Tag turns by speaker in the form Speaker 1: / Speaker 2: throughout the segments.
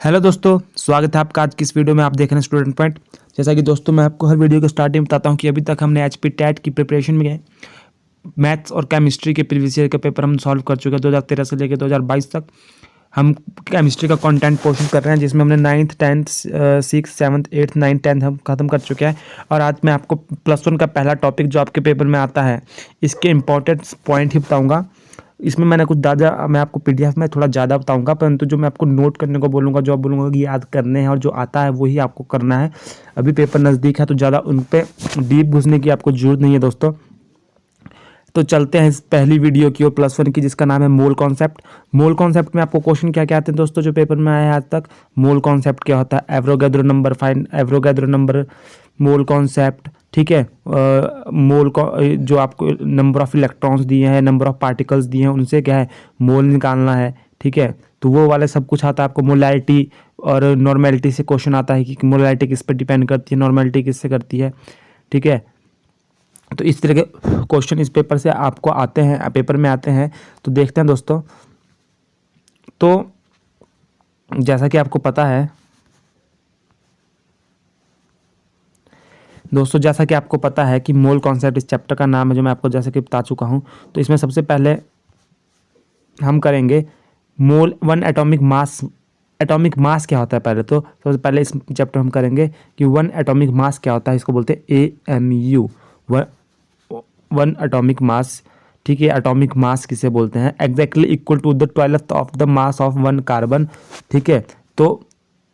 Speaker 1: Hello दोस्तों, स्वागत है आपका आज की इस वीडियो में। आप देख रहे हैं स्टूडेंट पॉइंट। जैसा कि दोस्तों मैं आपको हर वीडियो के स्टार्टिंग में बताता हूं कि अभी तक हमने एचपी टेट की प्रिपरेशन में गए मैथ्स और केमिस्ट्री के प्रीवियस ईयर के पेपर हम सॉल्व कर चुके हैं। 2013 से लेकर 2022 तक हम केमिस्ट्री का कंटेंट पोर्शन कर रहे हैं, जिसमें हमने 9th 10th 6th 7th 8th 9th 10th हम खत्म कर चुके हैं। और आज मैं आपको +1 का पहला टॉपिक जो आपके पेपर में आता है इसके इंपॉर्टेंट पॉइंट ही बताऊँगा। इसमें मैंने कुछ ज़्यादा मैं आपको पीडीएफ में थोड़ा ज़्यादा बताऊंगा, परंतु जो मैं आपको नोट करने को बोलूँगा, जो आप बोलूँगा कि याद करने हैं और जो आता है वही आपको करना है। अभी पेपर नज़दीक है तो ज़्यादा उन पर डीप घुसने की आपको जरूरत नहीं है दोस्तों। तो चलते हैं इस पहली वीडियो की और +1 की, जिसका नाम है मोल कॉन्सेप्ट। मोल कॉन्सेप्ट में आपको क्वेश्चन क्या क्या आते हैं दोस्तों जो पेपर में आए हैं आज तक। मोल कॉन्सेप्ट क्या होता है, Avogadro number, find Avogadro number, mole concept, ठीक है। मोल जो आपको नंबर ऑफ इलेक्ट्रॉन्स दिए हैं, नंबर ऑफ पार्टिकल्स दिए हैं, उनसे क्या है मोल निकालना है, ठीक है। तो वो वाले सब कुछ आता है आपको। मोलैरिटी और नॉर्मेलिटी से क्वेश्चन आता है कि मोलैरिटी किस पर डिपेंड करती है, नॉर्मेलिटी किससे करती है, ठीक है। तो इस तरह के क्वेश्चन इस पेपर से आपको आते हैं, पेपर में आते हैं। तो देखते हैं दोस्तों। तो जैसा कि आपको पता है दोस्तों, जैसा कि आपको पता है कि मोल कॉन्सेप्ट इस चैप्टर का नाम है, जो मैं आपको जैसे कि बता चुका हूं। तो इसमें सबसे पहले हम करेंगे mole one atomic mass. Atomic mass क्या होता है पहले तो सबसे पहले इस चैप्टर हम करेंगे कि वन एटॉमिक मास क्या होता है। इसको बोलते हैं AMU, वन एटॉमिक मास, ठीक है। एटॉमिक मास किसे बोलते हैं, exactly equal to the 12th of the mass of one carbon, ठीक है। तो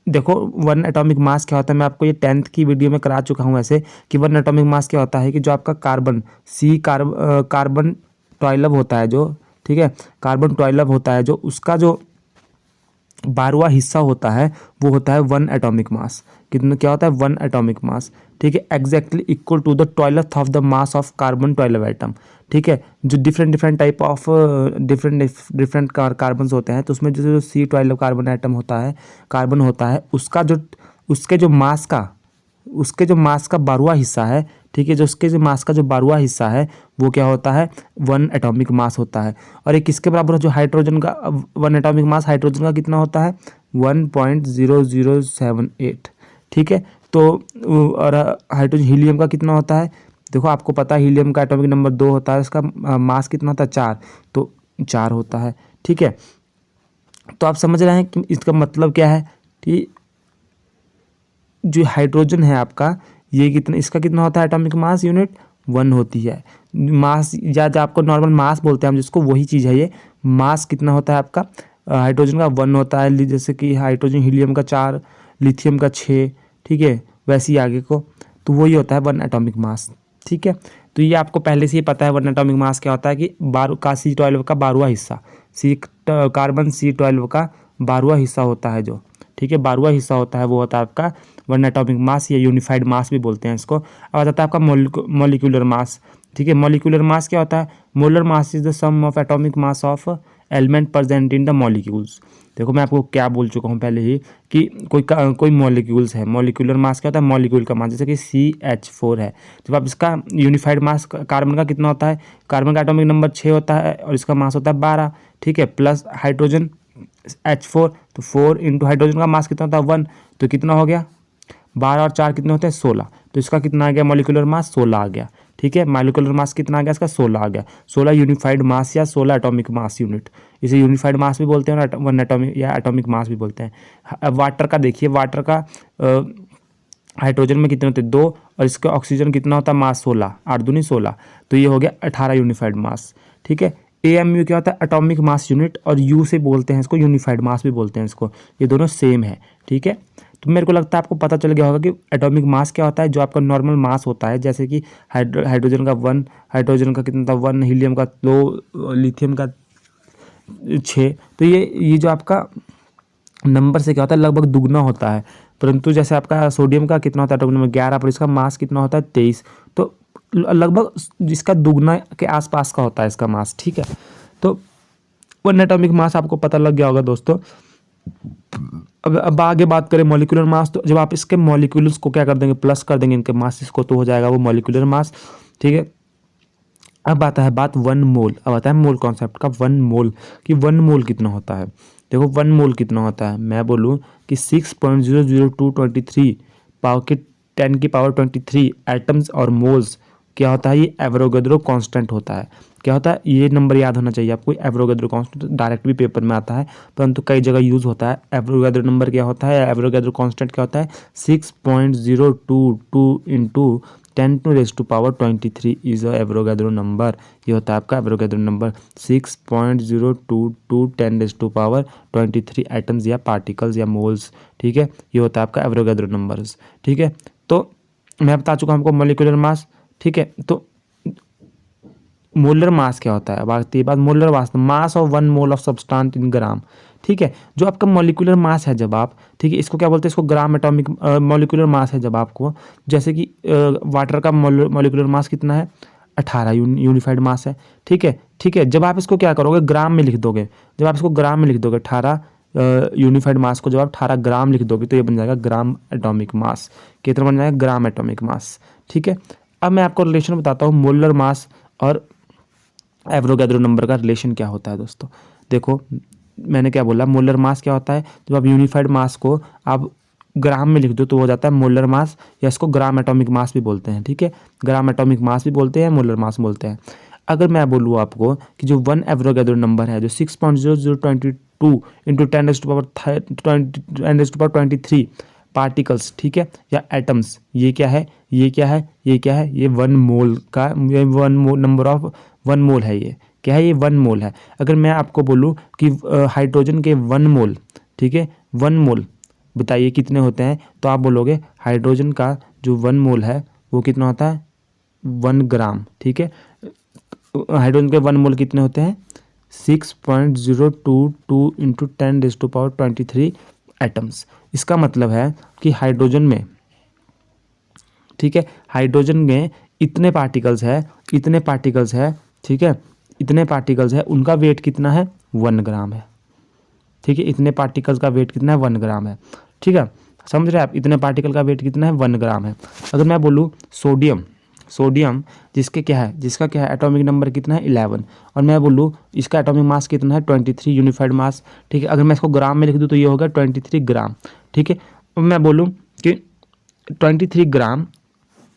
Speaker 1: देखो वन एटॉमिक मास क्या होता है, मैं आपको ये 10th की वीडियो में करा चुका हूँ ऐसे कि वन एटॉमिक मास क्या होता है कि जो आपका कार्बन कार्बन 12 होता है जो, ठीक है, कार्बन 12 होता है जो, उसका जो 12वां हिस्सा होता है वो होता है वन एटॉमिक मास। कितना क्या होता है, वन एटॉमिक मास, ठीक है। Exactly equal to the 12th of the mass of carbon 12 atom, ठीक है। जो different type of different carbon होते हैं, तो उसमें जो C12 कार्बन एटम होता है, कार्बन होता है, उसका जो उसके जो मास का 12वां हिस्सा है, ठीक है, जो उसके जो मास का जो 12वां हिस्सा है वो क्या होता है, वन एटॉमिक मास होता है। और ये किसके बराबर है, जो हाइड्रोजन का वन एटॉमिक मास हाइड्रोजन का कितना होता है, 1.0078, ठीक है। तो और हाइड्रोजन हीलियम का कितना होता है, देखो आपको पता है हीलियम का एटॉमिक नंबर 2 होता है, इसका मास कितना होता है 4, तो 4 होता है, ठीक है। तो आप समझ रहे हैं कि इसका मतलब क्या है कि जो हाइड्रोजन है आपका, ये कितना, इसका कितना होता है एटॉमिक मास यूनिट 1 होती है। मास या जो आपको नॉर्मल मास बोलते हैं हम जिसको, वही चीज़ है ये। मास कितना होता है आपका हाइड्रोजन का 1 होता है, जैसे कि हाइड्रोजन हीलियम का 4, लिथियम का 6, ठीक है, वैसे ही आगे को। तो वही होता है वन एटॉमिक मास, ठीक है। तो ये आपको पहले से ही पता है वन एटॉमिक मास क्या होता है कि C12 का 12वां हिस्सा, कार्बन C12 का 12वां हिस्सा होता है जो, ठीक है, 12वां हिस्सा होता है वो होता है आपका वन एटॉमिक मास, या यूनिफाइड मास भी बोलते हैं इसको। अब आ जाता है आपका मॉलिक्यूलर मास, ठीक है। मॉलिक्यूलर मास क्या होता है, molar mass is the sum of atomic mass of element present in the molecules. देखो मैं आपको क्या बोल चुका हूँ पहले ही कि कोई मॉलिक्यूल्स है, मॉलिक्यूलर मास क्या होता है, मॉलिक्यूल का मास, जैसे कि CH4 है। जब आप इसका यूनिफाइड मास कार्बन का कितना होता है, कार्बन का एटॉमिक नंबर 6 होता है और इसका मास होता है 12, ठीक है, प्लस हाइड्रोजन H4, तो 4 इंटू हाइड्रोजन का मास कितना होता है 1, तो कितना हो गया 12 और 4 कितने होते हैं 16, तो इसका कितना आ गया मॉलिक्यूलर मास 16 आ गया, ठीक है। मॉलिक्यूलर मास कितना आ गया इसका 16 आ गया, 16 यूनिफाइड मास या 16 एटॉमिक मास यूनिट। इसे यूनिफाइड मास भी बोलते हैं और वन एटॉमिक या एटॉमिक मास भी बोलते हैं। अब वाटर का देखिए, वाटर का हाइड्रोजन में कितने होते हैं 2, और इसका ऑक्सीजन कितना होता है मास 16, 8 दूनी 16, तो ये हो गया 18 यूनिफाइड मास, ठीक है। AMU क्या होता है, एटॉमिक मास यूनिट, और U से बोलते हैं इसको यूनिफाइड मास भी बोलते हैं इसको, ये दोनों सेम है, ठीक है। तो मेरे को लगता है आपको पता चल गया होगा कि एटॉमिक मास क्या होता है, जो आपका नॉर्मल मास होता है, जैसे कि हाइड्रोजन का 1, हाइड्रोजन का कितना था 1, हीलियम का 2, लिथियम का 6, तो ये जो आपका नंबर से क्या होता है लगभग दुगना होता है। परंतु जैसे आपका सोडियम का कितना होता है एटॉमिक नंबर 11, पर इसका मास कितना होता है 23, तो लगभग इसका दुगना के आसपास का होता है इसका मास, ठीक है। तो वन एटॉमिक मास आपको पता लग गया होगा दोस्तों। अब आगे बात करें मॉलिक्यूलर मास, तो जब आप इसके मॉलिक्यूल्स को क्या कर देंगे, प्लस कर देंगे इनके मास को, तो हो जाएगा वो मॉलिक्यूलर मास, ठीक है। अब आता है बात 1 मोल। अब आता है मोल कॉन्सेप्ट का 1 मोल कि 1 मोल कितना होता है। देखो 1 मोल कितना होता है, मैं बोलूँ कि 6.00223 पावर के 10 की पावर 23 एटम्स और मोल्स क्या होता है, ये एवोगाड्रो कांस्टेंट होता है। क्या होता है, ये नंबर याद होना चाहिए आपको। एवोगाड्रो कांस्टेंट डायरेक्ट भी पेपर में आता है, परंतु कई जगह यूज़ होता है। एवोगाड्रो नंबर क्या होता है, एवोगाड्रो कांस्टेंट क्या होता है, 6.022 इंटू 10⁻23 इज एवोगाड्रो नंबर। ये होता है आपका एवोगाड्रो नंबर 6.022 10⁻23 एटम्स या पार्टिकल्स या मोल्स। ठीक है, ये होता है आपका एवोगाड्रो नंबर्स। ठीक है, तो मैं बता चुका हूं आपको मॉलिक्यूलर मास। ठीक है, तो मोलर मास क्या होता है, अब आती है बात molar mass of 1 mole of substance in gram. ठीक है, जो आपका मॉलिक्यूलर मास है जब आप, ठीक है, इसको क्या बोलते हैं, इसको ग्राम एटॉमिक मॉलिक्यूलर मास है जब आपको, जैसे कि वाटर का मॉलिक्यूलर मास कितना है, 18 यूनिफाइड मास है। ठीक है, ठीक है, जब आप इसको क्या करोगे, ग्राम में लिख दोगे, जब आप इसको ग्राम में लिख दोगे 18 यूनिफाइड मास को जब आप 18 ग्राम लिख दोगे तो ये बन जाएगा ग्राम एटॉमिक मास। कितना बन जाएगा, ग्राम एटॉमिक मास। ठीक है, अब मैं आपको रिलेशन बताता हूँ मोलर मास और एवोगाड्रो नंबर का रिलेशन क्या होता है दोस्तों। देखो मैंने क्या बोला, मोलर मास क्या होता है, जब आप यूनिफाइड मास को आप ग्राम में लिख दो तो हो जाता है मोलर मास, या इसको ग्राम एटॉमिक मास भी बोलते हैं। ठीक है, ग्राम एटॉमिक मास भी बोलते हैं, मोलर मास बोलते हैं। अगर मैं बोलूँ आपको कि जो 1 एवोगाड्रो नंबर है, जो 6.0022 इंटू 10⁻23 पार्टिकल्स, ठीक है, या एटम्स, ये क्या है, ये क्या है, ये क्या है, ये 1 मोल का, ये 1 मोल नंबर ऑफ 1 मोल है, ये क्या है, ये 1 मोल है। अगर मैं आपको बोलूँ कि हाइड्रोजन के 1 मोल, ठीक है, 1 मोल बताइए कितने होते हैं, तो आप बोलोगे हाइड्रोजन का जो 1 मोल है वो कितना होता है, 1 ग्राम। ठीक है, हाइड्रोजन के 1 मोल कितने होते हैं, 6.022 इंटू 10⁻23 एटम्स। इसका मतलब है कि हाइड्रोजन में, ठीक है, हाइड्रोजन में इतने पार्टिकल्स है, इतने पार्टिकल्स है, ठीक है, इतने पार्टिकल्स है, उनका वेट कितना है, 1 ग्राम है। ठीक है, इतने पार्टिकल्स का वेट कितना है, 1 ग्राम है। ठीक है, समझ रहे हैं आप, इतने पार्टिकल का वेट कितना है, 1 ग्राम है। अगर मैं बोलूँ सोडियम, सोडियम जिसके क्या है, जिसका क्या है एटॉमिक नंबर कितना है, 11, और मैं बोलूँ इसका एटॉमिक मास कितना है, 23 यूनिफाइड मास। ठीक है, अगर मैं इसको ग्राम में लिख दूँ तो ये होगा 23 ग्राम। ठीक है, मैं बोलूँ कि 23 ग्राम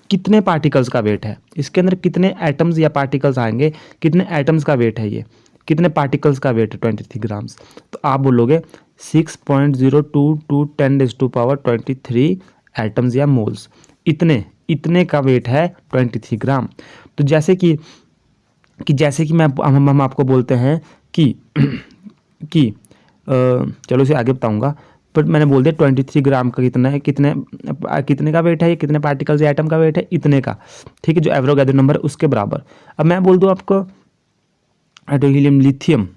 Speaker 1: कितने पार्टिकल्स का वेट है, इसके अंदर कितने एटम्स या पार्टिकल्स आएंगे, कितने एटम्स का वेट है, ये कितने पार्टिकल्स का वेट है 23 ग्राम्स, तो आप बोलोगे 6.022 10⁻23 एटम्स या मोल्स, इतने का वेट है 23 ग्राम। तो जैसे कि जैसे कि हम आपको बोलते हैं कि चलो इसे आगे बताऊंगा, पर मैंने बोल दिया 23 ग्राम का कितना है, कितने का वेट है, ये कितने पार्टिकल्स या एटम का वेट है, इतने का। ठीक है, जो एवोगाड्रो नंबर है उसके बराबर। अब मैं बोल दूं आपको हाइड्रोहीलियम, लिथियम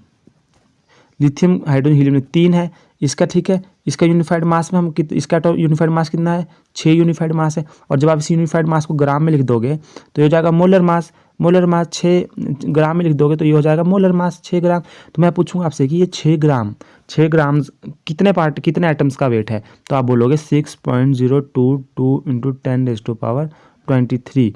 Speaker 1: हाइड्रोजन हीलियम में 3 है इसका। ठीक है, इसका यूनिफाइड मास में हम इसका यूनिफाइड मास कितना है, 6 यूनिफाइड मास है। और जब आप इस यूनिफाइड मास को ग्राम में लिख दोगे तो ये हो जाएगा मोलर मास। मोलर मास 6 ग्राम में लिख दोगे तो ये हो जाएगा मोलर मास 6 ग्राम। तो मैं पूछूंगा आपसे कि ये 6 ग्राम कितने एटम्स का वेट है, तो आप बोलोगे 6.022 इंटू 10⁻23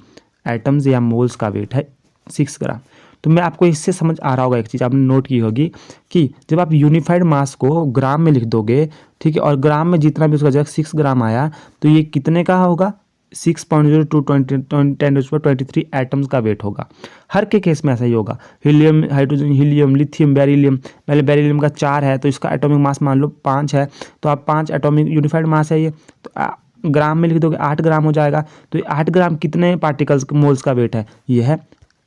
Speaker 1: एटम्स या मोल्स का वेट है 6 ग्राम। तो मैं आपको इससे समझ आ रहा होगा, एक चीज़ आपने नोट की होगी कि जब आप यूनिफाइड मास को ग्राम में लिख दोगे, ठीक है, और ग्राम में जितना भी उसका जगह 6 ग्राम आया तो ये कितने का होगा, 6.022 10⁻23 एटम्स का वेट होगा। हर के केस में ऐसा ही होगा। Helium, hydrogen, helium, lithium, beryllium, पहले बेरिलियम का 4 है तो इसका एटॉमिक मास मान लो 5 है, तो आप 5 एटॉमिक यूनिफाइड मास है ये, तो ग्राम में लिख दोगे 8 ग्राम हो जाएगा। तो 8 ग्राम कितने पार्टिकल्स मोल्स का वेट है, ये है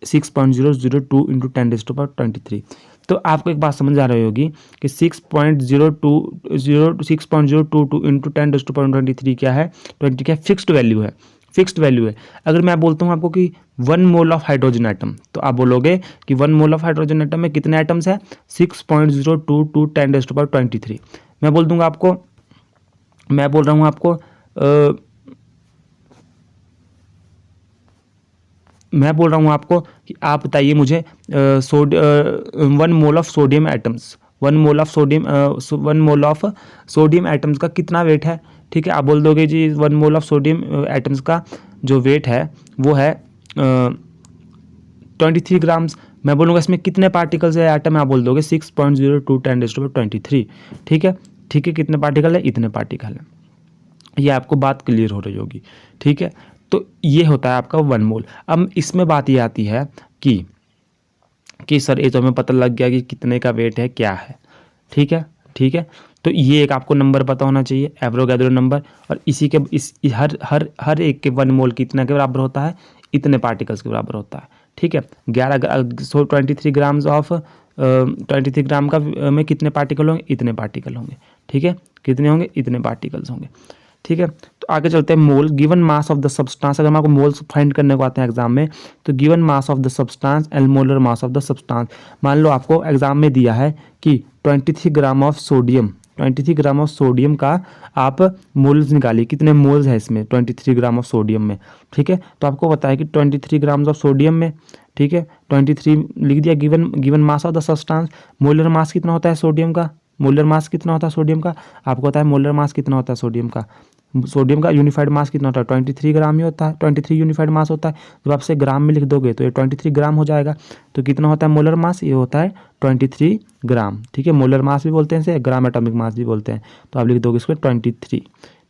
Speaker 1: 6.002 इंटू 10⁻23। तो आपको एक बात समझ आ रही होगी कि 6.022 इंटू 10⁻23 क्या है, 20 क्या फिक्स्ड वैल्यू है, फिक्स्ड वैल्यू है। अगर मैं बोलता हूँ आपको कि 1 मोल ऑफ हाइड्रोजन एटम, तो आप बोलोगे कि 1 मोल ऑफ हाइड्रोजन एटम में कितने एटम्स है, 6.022 10⁻23। मैं बोल दूंगा आपको, मैं बोल रहा हूँ आपको मैं बोल रहा हूँ आपको कि आप बताइए मुझे 1 mole of sodium atoms, 1 mole of sodium atoms का कितना वेट है। ठीक है, आप बोल दोगे जी 1 मोल ऑफ सोडियम एटम्स का जो वेट है वो है 23 ग्राम्स। मैं बोलूँगा इसमें कितने पार्टिकल्स है एटम में, आप बोल दोगे 6.02 10⁻23। ठीक है, ठीक है, कितने पार्टिकल है, इतने पार्टिकल है। ये आपको बात क्लियर हो रही होगी। ठीक है, तो ये होता है आपका 1 मोल। अब इसमें बात ये आती है कि सर ये तो हमें पता लग गया कि कितने का वेट है क्या है। ठीक है, ठीक है, तो ये एक आपको नंबर पता होना चाहिए, एवोगाड्रो नंबर, और इसी के हर एक के 1 मोल कितना के बराबर होता है, इतने पार्टिकल्स के बराबर होता है। ठीक है, 23 ग्राम्स ऑफ 23 ग्राम का में कितने पार्टिकल होंगे, इतने पार्टिकल होंगे। ठीक है, कितने होंगे, इतने पार्टिकल्स होंगे। ठीक है, तो आगे चलते हैं। Mole, given mass of the substance. अगर हम आपको मोल्स फाइंड करने को आते हैं एग्जाम में, तो given mass of the substance and molar mass of the substance. मान लो आपको एग्जाम में दिया है कि 23 gram of sodium, 23 gram of sodium का आप मोल्स निकालिए, कितने मोल्स है इसमें 23 ग्राम ऑफ सोडियम में। ठीक है, तो आपको पता है कि 23 ग्राम्स ऑफ सोडियम में, ठीक है, 23 लिख दिया, given mass of the substance. Molar mass कितना होता है सोडियम का, मोलर मास कितना होता है सोडियम का, आपको पता है मोलर मास कितना होता है सोडियम का। सोडियम का यूनिफाइड मास कितना होता है, 23 ग्राम ही होता है, 23 यूनिफाइड मास होता है। जब आपसे ग्राम में लिख दोगे तो ये 23 ग्राम हो जाएगा। तो कितना होता है मोलर मास, ये होता है 23 ग्राम। ठीक है, मोलर मास भी बोलते हैं इसे, ग्राम एटॉमिक मास भी बोलते हैं। तो आप लिख दोगे इसको 23।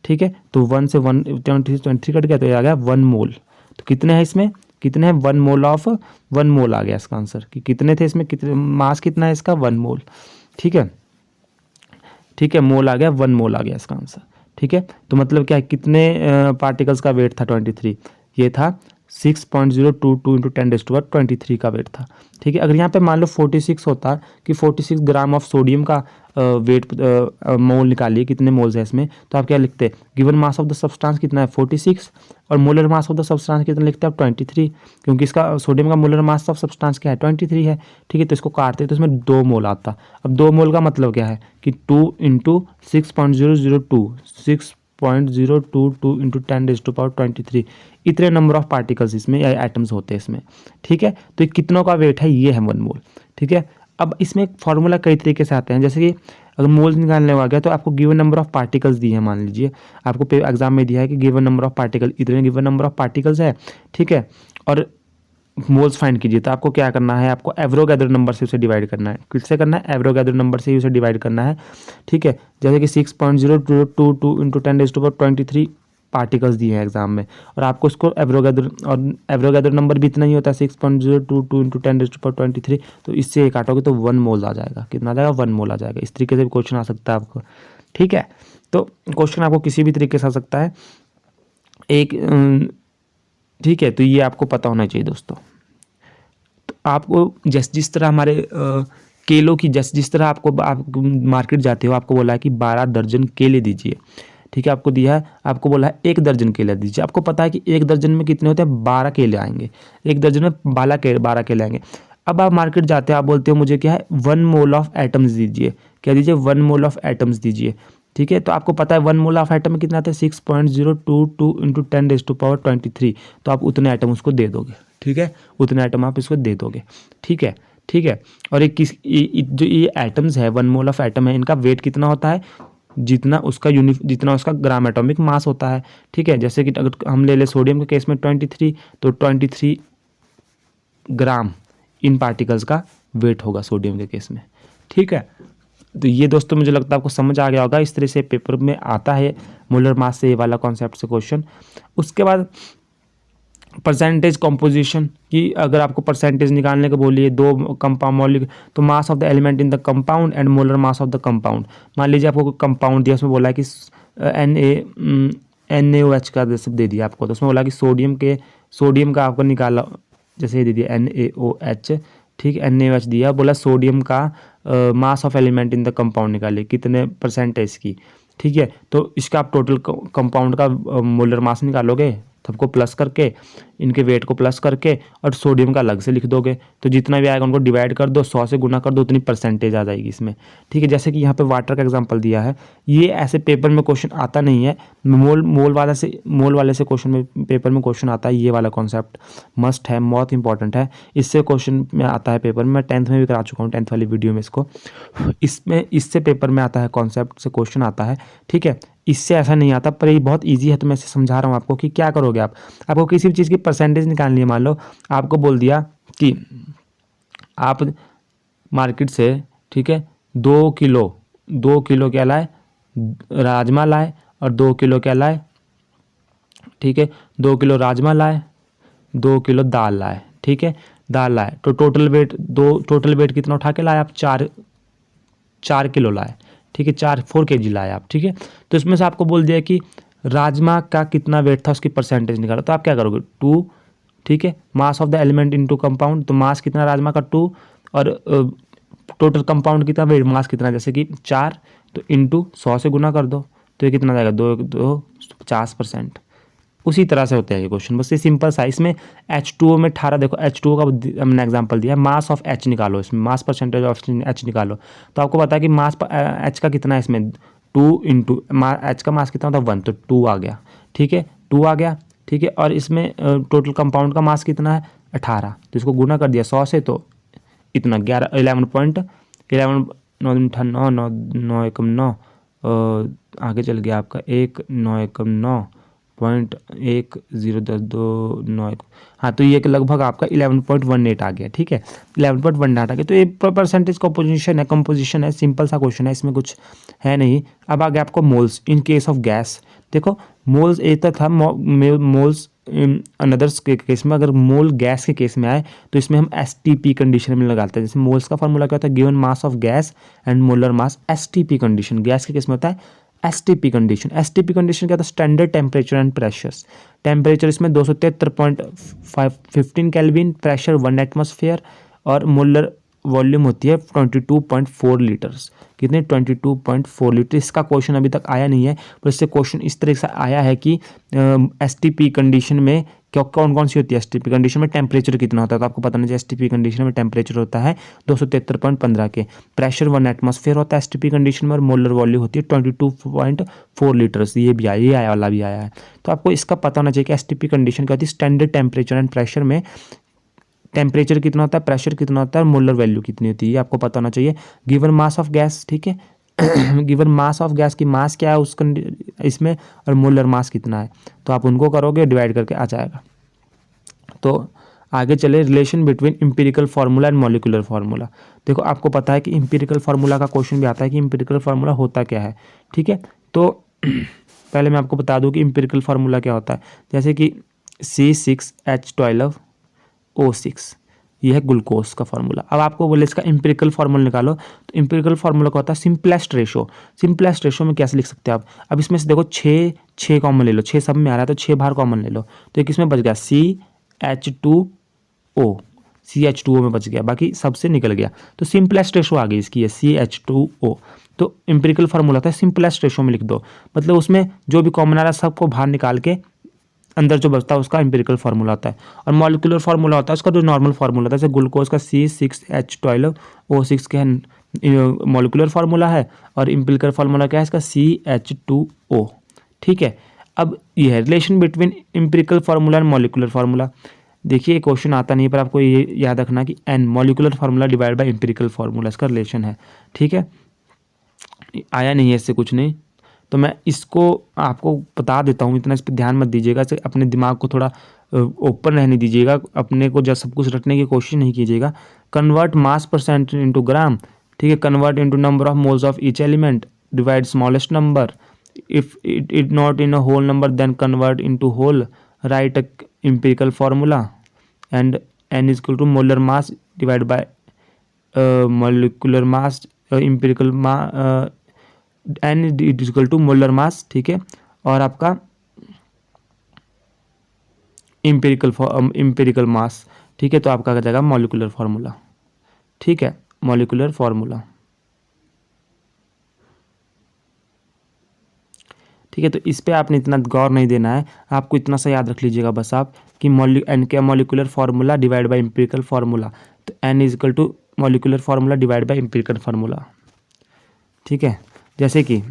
Speaker 1: ठीक है, तो 1 से 1 23 कट गया तो ये आ गया 1 मोल। तो कितने हैं इसमें, कितने हैं, 1 मोल ऑफ 1 मोल आ गया इसका आंसर, कि कितने थे इसमें, कितने मास कितना है इसका, 1 मोल। ठीक है, ठीक है, मोल आ गया, 1 मोल आ गया इसका आंसर। ठीक है, तो मतलब क्या है, कितने पार्टिकल्स का वेट था 23, ये था 6.022 इंटू 10⁻23 का वेट था। ठीक है, अगर यहाँ पे मान लो 46 होता कि 46 ग्राम ऑफ सोडियम का वेट मोल निकालिए, कितने मोल्स है इसमें, तो आप क्या लिखते, given mass of the substance कितना है 46, और molar mass of the substance कितना लिखते हैं आप 23, क्योंकि इसका सोडियम का मोलर मास ऑफ सब्सटेंस क्या है 23 है। ठीक है, तो इसको काटते तो इसमें 2 मोल आता। अब 2 मोल का मतलब क्या है कि 2 इंटू 6.002 6.022 इंटू 10⁻23 इतने नंबर ऑफ पार्टिकल्स इसमें या एटम्स होते हैं इसमें। ठीक है, तो कितनों का वेट है, ये है 1 मोल। ठीक है, अब इसमें फॉर्मूला कई तरीके से आते हैं, जैसे कि अगर मोल्स निकालने आ गया तो आपको गिवन नंबर ऑफ पार्टिकल्स दिए हैं, मान लीजिए आपको एग्जाम में दिया है कि गिवन नंबर ऑफ पार्टिकल, इतने गिवन नंबर ऑफ पार्टिकल्स है। ठीक है, और मोल्स फाइंड कीजिए, तो आपको क्या करना है, आपको एवोगाड्रो नंबर से उसे डिवाइड करना है। किससे करना है, एवोगाड्रो नंबर से ही उसे डिवाइड करना है। ठीक है, जैसे कि 6.022 इंटू 10⁻23 पार्टिकल्स दिए हैं एग्जाम में, और आपको इसको एवोगाड्रो नंबर भी इतना ही होता है 6.022 इंटू 10⁻23, तो इससे ये काटोगे तो 1 मोल आ जाएगा। कितना आ जाएगा, 1 मोल आ जाएगा। इस तरीके से भी क्वेश्चन आ सकता है आपको। ठीक है, तो क्वेश्चन आपको किसी भी तरीके से आ सकता है एक। ठीक है, तो ये आपको पता होना चाहिए दोस्तों। तो आपको जिस तरह हमारे केलों की जिस तरह आप मार्केट जाते हो, आपको बोला है कि 12 दर्जन केले दीजिए। ठीक है, आपको दिया है, आपको बोला है 1 दर्जन केले दीजिए। आपको पता है कि 1 दर्जन में कितने होते हैं, 12 केले आएंगे। 1 दर्जन में 12 केले आएंगे। अब आप मार्केट जाते हो, आप बोलते हो मुझे क्या है 1 मोल ऑफ एटम्स दीजिए। क्या दीजिए, 1 मोल ऑफ एटम्स दीजिए। ठीक है, तो आपको पता है 1 मोल ऑफ एटम में कितना आता है 6.022 इंटू 10⁻23, तो आप उतने एटम उसको दे दोगे। ठीक है, उतने एटम आप इसको दे दोगे। ठीक है, ठीक है, और जो ये एटम्स है 1 मोल ऑफ एटम है, इनका वेट कितना होता है, जितना उसका ग्राम एटॉमिक मास होता है। ठीक है, जैसे कि अगर हम ले ले सोडियम के केस में 23, तो 23 ग्राम इन पार्टिकल्स का वेट होगा सोडियम के केस में। ठीक है, तो ये दोस्तों मुझे लगता है आपको समझ आ गया होगा। इस तरह से पेपर में आता है मोलर मास से ये वाला कॉन्सेप्ट से क्वेश्चन। उसके बाद परसेंटेज कॉम्पोजिशन की, अगर आपको परसेंटेज निकालने को बोलिए 2 कंपाउंड मॉलिक्यूल, तो मास of the element in the compound and molar mass of the compound. मान लीजिए आपको कंपाउंड दिया, उसमें बोला है कि NaOH का सब दे दिया आपको, तो उसमें बोला कि सोडियम का आपको निकाला, जैसे ये दे दिया NaOH। ठीक है, NaOH दिया, बोला सोडियम का मास of element in the compound निकालिए, कितने परसेंटेज की। ठीक है, तो इसका आप टोटल कंपाउंड का मोलर मास निकालोगे, सबको प्लस करके, इनके वेट को प्लस करके, और सोडियम का अलग से लिख दोगे, तो जितना भी आएगा उनको डिवाइड कर दो, 100 से गुना कर दो, उतनी परसेंटेज आ जाएगी इसमें। ठीक है, जैसे कि यहाँ पे वाटर का एग्जांपल दिया है, ये ऐसे पेपर में क्वेश्चन आता नहीं है, मोल वाले से क्वेश्चन में पेपर में क्वेश्चन आता है। ये वाला कॉन्सेप्ट मस्ट है, बहुत इंपॉर्टेंट है, इससे क्वेश्चन में आता है पेपर में। मैं 10th में भी करा चुका हूँ, 10th वाली वीडियो में इससे पेपर में आता है, कॉन्सेप्ट से क्वेश्चन आता है। ठीक है, इससे ऐसा नहीं आता, पर ये बहुत इजी है, तो मैं इसे समझा रहा हूँ आपको कि क्या करोगे आपको किसी भी चीज़ की परसेंटेज निकालनी है। मान लो आपको बोल दिया कि आप मार्केट से, ठीक है, 2 किलो क्या लाए, राजमा लाए, और 2 किलो क्या लाए, ठीक है, 2 किलो राजमा लाए, 2 किलो दाल लाए, ठीक है, दाल लाए, तो टोटल वेट कितना उठा के लाए आप, 4 किलो लाए, ठीक है, 4 kg लाए आप, ठीक है। तो इसमें से आपको बोल दिया कि राजमा का कितना वेट था उसकी परसेंटेज निकालो, तो आप क्या करोगे, 2, ठीक है, मास of the element into compound, तो मास कितना राजमा का 2, और टोटल कंपाउंड कितना, वेट मास कितना, जैसे कि 4, तो इंटू 100 से गुना कर दो, तो ये कितना जाएगा, 50%। उसी तरह से होता है ये क्वेश्चन, बस ये सिंपल सा। इसमें H2O में 18, देखो H2O का हमने एग्जांपल दिया, मास ऑफ H निकालो, इसमें मास परसेंटेज ऑफ H निकालो, तो आपको पता है कि मास H का कितना है इसमें, 2 इंटू H का मास कितना होता है 1, तो 2 आ गया, ठीक है, 2 आ गया, ठीक है। और इसमें टोटल कंपाउंड का मास कितना है 18, तो इसको गुना कर दिया 100 से, तो इतना 11.11 9 9 9 9 एकम 9, आगे चल गया आपका 1 9 एकम 9.10 हाँ, तो ये लगभग आपका 11.18 आ गया, ठीक है, 11.18 आ गया। तो ये परसेंटेज कंपोजिशन है, सिंपल सा क्वेश्चन है, इसमें कुछ है नहीं। अब आ गया आपको moles in case of gas. देखो मोल्स एक तक था, मोल्स अनदर्स के केस में, अगर मोल गैस के केस में आए तो इसमें हम STP कंडीशन में लगाते हैं। जैसे मोल्स का फॉर्मूला क्या होता है, given mass of gas and molar mass, STP condition. Gas के केस में होता है STP कंडीशन। STP कंडीशन क्या होता है, standard temperature and pressures. Temperature इसमें 273.15 केल्विन, प्रेशर 1 एटमॉस्फेयर, और मोलर वॉल्यूम होती है 22.4 लीटर्स। कितने, 22.4 लीटर। इसका क्वेश्चन अभी तक आया नहीं है, पर इससे क्वेश्चन इस तरह से आया है कि STP कंडीशन में क्या कौन कौन सी होती है। STP कंडीशन में टेम्परेचर कितना होता है, तो आपको पता नहीं चाहिए। STP कंडीशन में टेम्परेचर होता है 273.15 के, प्रेशर 1 एटमॉस्फेयर होता है STP कंडीशन में, और मोलर वॉल्यूम होती है 22.4 लीटर्स। ये आया वाला भी आया है, तो आपको इसका पता होना चाहिए कि STP कंडीशन क्या होती है। स्टैंडर्ड टेम्परेचर एंड प्रेशर में टेम्परेचर कितना होता है, प्रेशर कितना होता है, और मोलर वैल्यू कितनी होती है, ये आपको पता होना चाहिए। गिवन मास ऑफ गैस, ठीक है, गिवन मास ऑफ गैस की मास क्या है उस इसमें, और मोलर मास कितना है, तो आप उनको करोगे डिवाइड करके आ जाएगा। तो आगे चले, relation between empirical formula and molecular formula. देखो आपको पता है कि इंपीरिकल फार्मूला का क्वेश्चन भी आता है कि इंपीरिकल फार्मूला होता क्या है, ठीक है। तो पहले मैं आपको बता दूं कि इंपीरिकल फार्मूला क्या होता है। जैसे कि C6H12O6, ये है ग्लूकोज का फार्मूला। अब आपको बोले इसका इंपीरिकल फार्मूला निकालो, तो इंपीरिकल फार्मूला क्या होता है, सिंपलेस्ट रेशो। सिंपलेस्ट रेशो में कैसे लिख सकते हैं आप, अब इसमें से देखो 6 कॉमन ले लो, 6 सब में आ रहा है, तो 6 बाहर कॉमन ले लो, तो एक इसमें बच गया CH2O में बच गया, बाकी सबसे निकल गया, तो सिंपलेस्ट रेशो आ गई इसकी है CH2O। तो इंपीरिकल फार्मूला होता है सिंपलेस्ट रेशो में लिख दो, मतलब उसमें जो भी कॉमन आ रहा है सबको बाहर निकाल के अंदर जो बचता है उसका इंपीरिकल फार्मूला होता है। और मॉलिक्यूलर फार्मूला होता है उसका जो नॉर्मल फार्मूला होता है, जैसे ग्लूकोज का C6H12O6 के मॉलिक्यूलर फार्मूला है, और इंपीरिकल फार्मूला क्या है इसका CH2O, ठीक है। अब ये है relation between empirical formula and molecular formula. देखिए क्वेश्चन आता नहीं, पर आपको ये याद रखना कि N molecular formula divide by empirical formula, इसका रिलेशन है, ठीक है। आया नहीं है इससे कुछ नहीं, तो मैं इसको आपको बता देता हूँ, इतना इस पर ध्यान मत दीजिएगा, अपने दिमाग को थोड़ा ओपन रहने दीजिएगा, अपने को जब सब कुछ रटने की कोशिश नहीं कीजिएगा। Convert mass percent into gram, ठीक है, convert into number of moles of each element, divide smallest number, if it not in a whole number then convert into whole, right a empirical formula, and N is equal to molar mass divided by molecular mass, empirical N is equal to molar mass, ठीक है। और आपका empirical mass, ठीक है, तो आपका आ जाएगा molecular formula, ठीक है, मॉलिक्यूलर फार्मूला, ठीक है। तो इस पे आपने इतना गौर नहीं देना है, आपको इतना सा याद रख लीजिएगा बस आप कि N का molecular formula divide by empirical formula, तो N is equal to molecular formula divide by empirical formula, ठीक है। जैसे कि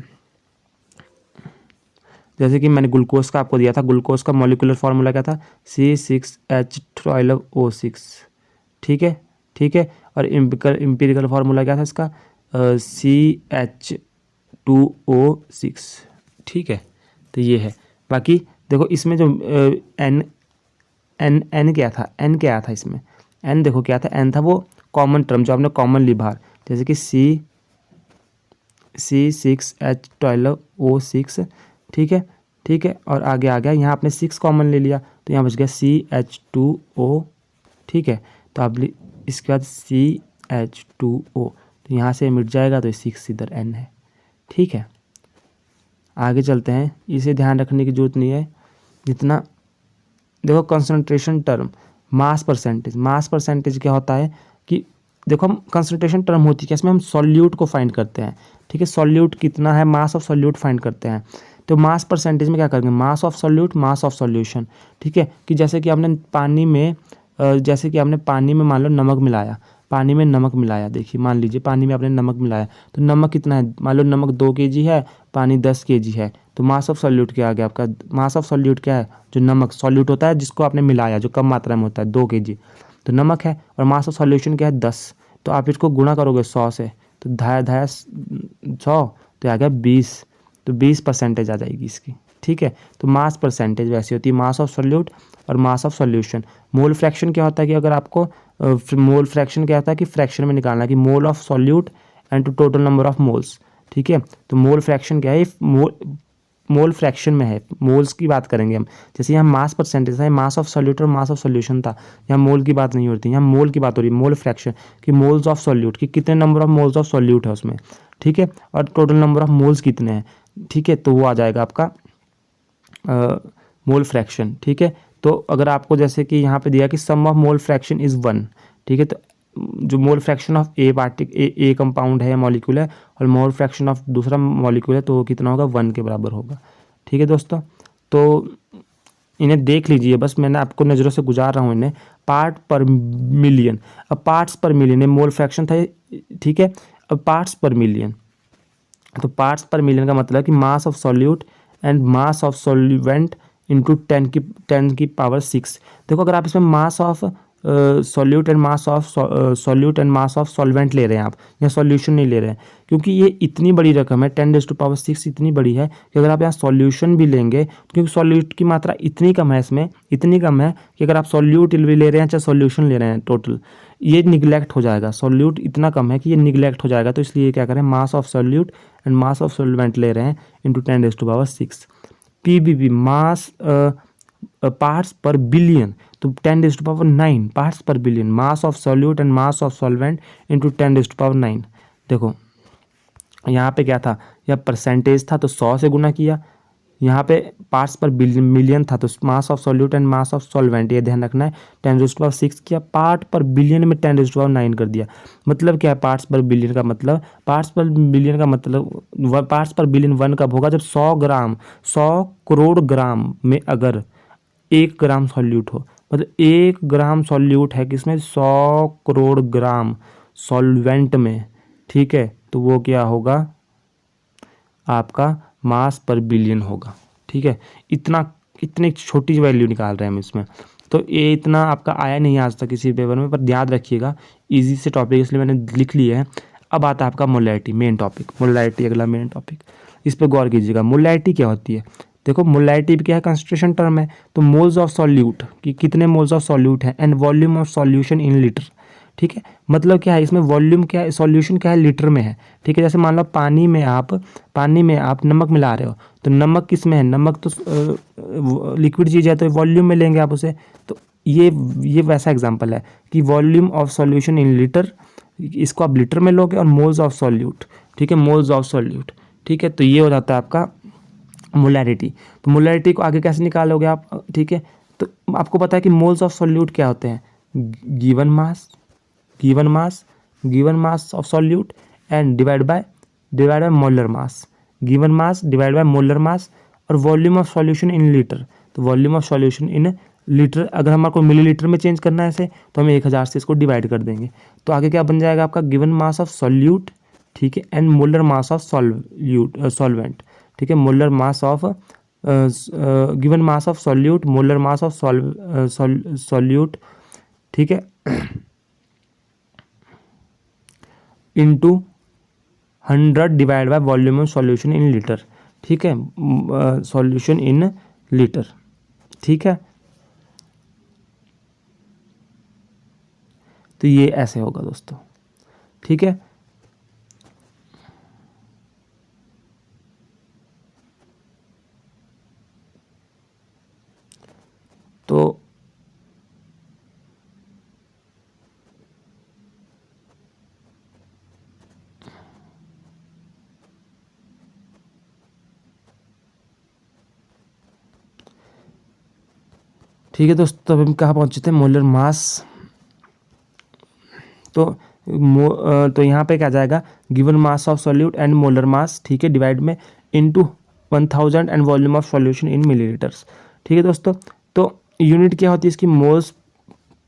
Speaker 1: मैंने ग्लूकोज का आपको दिया था, ग्लूकोज का मॉलिक्यूलर फार्मूला क्या था, C6H12O6, ठीक है, ठीक है। और इंपीरिकल फार्मूला क्या था इसका, CH2O6, ठीक है। तो ये है, बाकी देखो इसमें जो N क्या था, N क्या था इसमें, N देखो क्या था, N था वो कॉमन टर्म जो आपने कॉमनली बाहर, जैसे कि C6H12O6, ठीक है, ठीक है, और आगे आ गया, यहाँ आपने 6 कॉमन ले लिया तो यहाँ बच गया CH2O, ठीक है, तो आप इसके बाद CH2O, तो यहाँ से मिट जाएगा तो 6 इधर N है, ठीक है। आगे चलते हैं, इसे ध्यान रखने की जरूरत नहीं है जितना। देखो कंसंट्रेशन टर्म, मास परसेंटेज क्या होता है कि देखो हम कंसंट्रेशन टर्म होती है, इसमें हम सॉल्यूट को फाइंड करते हैं, ठीक है, सॉल्यूट कितना है, मास ऑफ सॉल्यूट फाइंड करते हैं। तो मास परसेंटेज में क्या करेंगे, मास of solute, mass of solution, ठीक है, कि जैसे कि आपने पानी में मान लो नमक मिलाया, पानी में नमक मिलाया, देखिए मान लीजिए पानी में आपने नमक मिलाया, तो नमक कितना है, मान लो नमक 2 kg है, पानी 10 kg है, तो मास ऑफ सॉल्यूट क्या आ गया आपका, मास ऑफ सॉल्यूट क्या है, जो नमक सॉल्यूट होता है जिसको आपने मिलाया, जो कम मात्रा में होता है 2 kg, तो नमक है, और मास ऑफ सॉल्यूशन क्या है 10, तो आप इसको गुणा करोगे 100 से, तो 100 तो आ गया 20, तो 20% आ जाएगी इसकी, ठीक है। तो मास परसेंटेज वैसी होती है, मास ऑफ सॉल्यूट और mass of solution. Mole fraction क्या होता है कि अगर आपको मोल फ्रैक्शन क्या होता है कि फ्रैक्शन में निकालना है कि mole of solute and to total number of moles, ठीक है। तो मोल फ्रैक्शन क्या है, मोल फ्रैक्शन में है, मोल्स की बात करेंगे हम, जैसे यहाँ मास परसेंटेज है, मास ऑफ सॉल्यूट और मास ऑफ सॉल्यूशन था, यहाँ मोल की बात नहीं होती, यहाँ मोल की बात हो रही है, मोल फ्रैक्शन कि मोल्स ऑफ सॉल्यूट कि कितने number of moles of solute है उसमें, ठीक है, और टोटल नंबर ऑफ मोल्स कितने हैं, ठीक है, तो वो आ जाएगा आपका मोल फ्रैक्शन, ठीक है। तो अगर आपको जैसे कि यहाँ पे दिया कि सम ऑफ मोल फ्रैक्शन इज़ 1, ठीक है, तो जो mole fraction of A compound है, मॉलिक्यूल है, और मोल फ्रैक्शन ऑफ दूसरा मॉलिक्यूल है, तो वो कितना होगा, 1 के बराबर होगा, ठीक है दोस्तों। तो इन्हें देख लीजिए, बस मैंने आपको नज़रों से गुजार रहा हूँ इन्हें, पार्ट पर मिलियन, अब पार्ट्स पर मिलियन मोल फ्रैक्शन था, ठीक है, अब पार्ट्स पर मिलियन, तो पार्ट्स पर मिलियन का मतलब कि मास of solute and mass of solvent into 10 की पावर 6। देखो अगर आप इसमें मास of solute and mass of solvent ले रहे हैं आप, या सॉल्यूशन नहीं ले रहे हैं, क्योंकि ये इतनी बड़ी रकम है, 10⁻6 इतनी बड़ी है कि अगर आप यहाँ सॉल्यूशन भी लेंगे, क्योंकि सॉल्यूट की मात्रा इतनी कम है, इसमें इतनी कम है कि अगर आप सॉल्यूट भी ले रहे हैं चाहे सॉल्यूशन ले रहे हैं, टोटल ये निगलेक्ट हो जाएगा, सॉल्यूट इतना कम है कि ये निगलेक्ट हो जाएगा, तो इसलिए क्या करें, मास of solute and mass of solvent ले रहे हैं इंटू 10⁻6। पीबीबी मास पार्ट्स पर बिलियन, तो 10⁹ पार्ट्स पर billion, mass of solute and mass of solvent into 10⁹। देखो यहाँ पे क्या था, यह परसेंटेज था तो 100 से गुना किया, यहाँ पे पार्ट्स पर मिलियन था तो मास of solute and mass of solvent, ये ध्यान रखना है, 10⁻6 किया, पार्ट पर बिलियन में 10⁹ कर दिया। मतलब क्या है पार्ट्स पर बिलियन का मतलब, पार्ट्स पर बिलियन का मतलब पार्ट्स पर बिलियन 1 कब होगा, जब 100 करोड़ ग्राम में अगर 1 ग्राम सॉल्यूट हो, मतलब 1 ग्राम सॉल्यूट है किसमें, 100 करोड़ ग्राम सॉल्वेंट में, ठीक है, तो वो क्या होगा आपका मास पर बिलियन होगा, ठीक है। इतनी छोटी वैल्यू निकाल रहे हैं हम इसमें, तो ये इतना आपका आया नहीं आज तक किसी पेपर में, पर याद रखिएगा इजी से टॉपिक इसलिए मैंने लिख लिया है। अब आता है आपका मोलैरिटी, मेन टॉपिक मोलैरिटी, अगला मेन टॉपिक, इस पर गौर कीजिएगा। मोलैरिटी क्या होती है, देखो मोलैरिटी क्या है, कंसंट्रेशन टर्म है, तो मोल्स ऑफ सॉल्यूट कि कितने मोल्स ऑफ सॉल्यूट हैं, and volume of solution in litre, ठीक है, मतलब क्या है इसमें वॉल्यूम क्या है, सॉल्यूशन क्या है, लीटर में है, ठीक है। जैसे मान लो पानी में आप नमक मिला रहे हो, तो नमक किस में है, नमक तो लिक्विड चीज़ है, तो वॉल्यूम में लेंगे आप उसे, तो ये वैसा एग्जांपल है कि volume of solution in litre, इसको आप लीटर में लोगे, और मोल्स ऑफ सॉल्यूट, ठीक है, मोल्स ऑफ सॉल्यूट, ठीक है, तो ये हो जाता है आपका मोलैरिटी। तो मोलैरिटी को आगे कैसे निकालोगे आप, ठीक है, तो आपको पता है कि मोल्स ऑफ सॉल्यूट क्या होते हैं, given mass of solute and divide by molar mass, given mass divide by molar mass, और volume of solution in litre, तो volume of solution in litre, अगर हमारे को मिलीलीटर में चेंज करना है ऐसे, तो हम 1000 से इसको डिवाइड कर देंगे, तो आगे क्या बन जाएगा आपका गिवन मास ऑफ सॉल्यूट, ठीक है, and molar mass of solvent, ठीक है, molar mass of given mass of solute, molar mass of solute, ठीक है, into 100 divide by volume of solution in litre, ठीक है, सॉल्यूशन इन लीटर, ठीक है। तो ये ऐसे होगा दोस्तों, ठीक है। तो ठीक है दोस्तों, तो अब हम कहाँ पहुँचे थे, मोलर मास। तो यहाँ पे क्या जाएगा, given mass of solute and molar mass, ठीक है, डिवाइड में into 1000 and volume of solution in millilitres. ठीक है दोस्तों, तो यूनिट क्या होती है इसकी, मोल्स